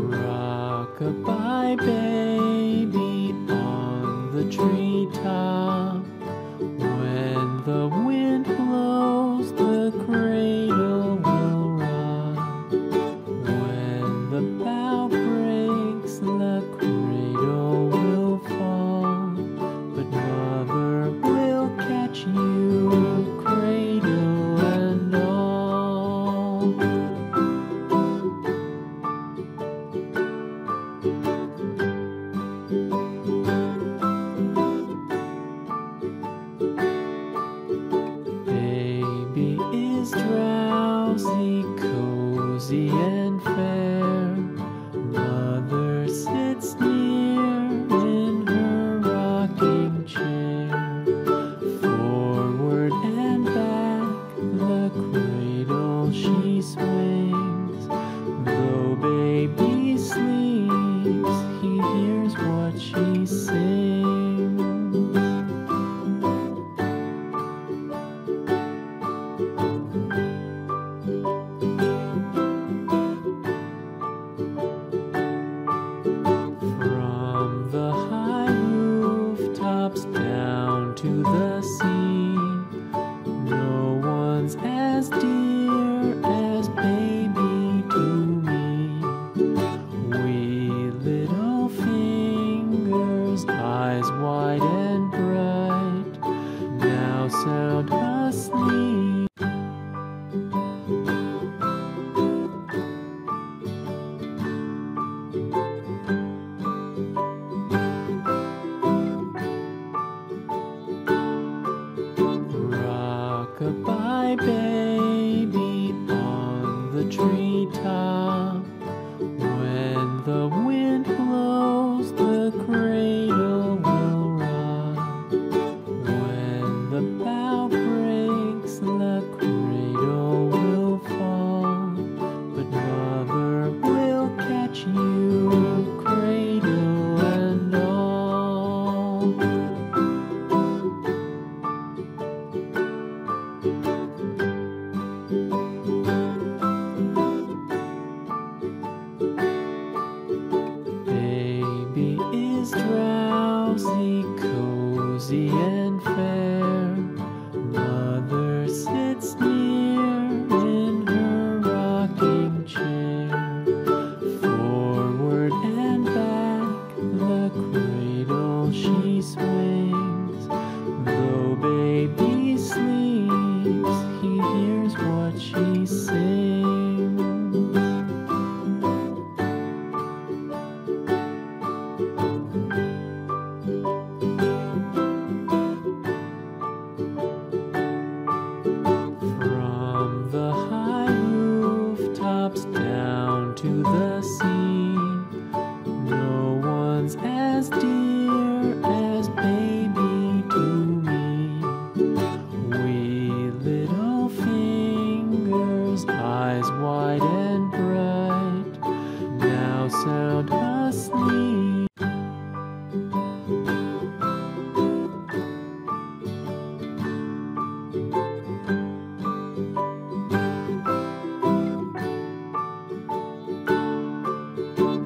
Rock-a-bye baby on the treetop. When the wind blows, the cradle will rock. When the bough breaks, the cradle will fall. But mother will catch you, cradle and all. Baby is drowsy, cozy and fair. Mother sits near in her rocking chair. Forward and back, the cradle she swings. Though baby sleeps, he hears what she sings. From the high rooftops down to the sea, no one's as dear as baby to me. Wee little fingers, eyes wide and bright, now sound asleep. Rock-a-bye baby on the treetop. When the wind blows, the cradle will rock. When the bough breaks, the cradle will fall. But mother will catch you, cradle and all. Baby is drowsy, cozy and fair. Mother sits near in her rocking chair. Forward and back, the cradle she swings. Though baby sleeps, he hears what she sings. From the high rooftops down to the sea, no one's as dear as baby to me. Wee little fingers, eyes wide and bright, now sound asleep.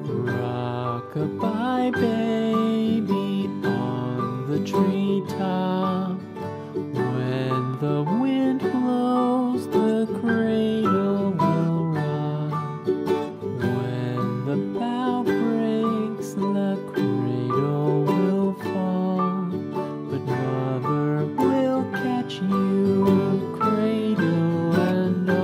Rock-a-bye baby on the treetop. When the wind blows, the cradle will rock. When the bough breaks, the cradle will fall. But mother will catch you, cradle and all.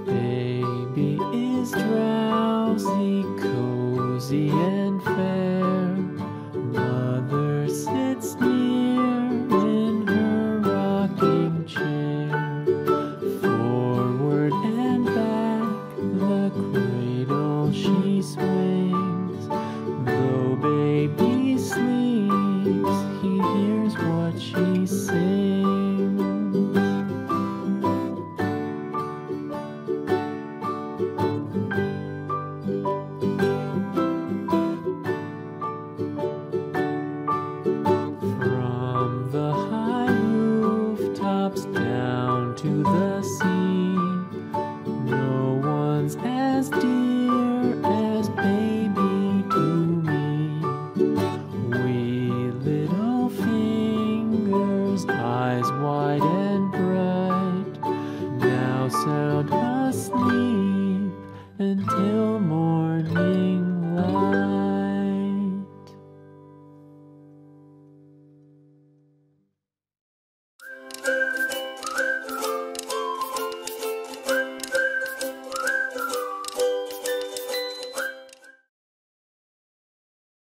Baby is drowsy, cozy and fair. Mother sits near in her rocking chair. Forward and back the cradle she swings. Though baby sleeps, he hears what she sings. From the high rooftops down to the sea, no one's as dear as baby to me. Wee little fingers, eyes wide and bright, now sound asleep until morning light.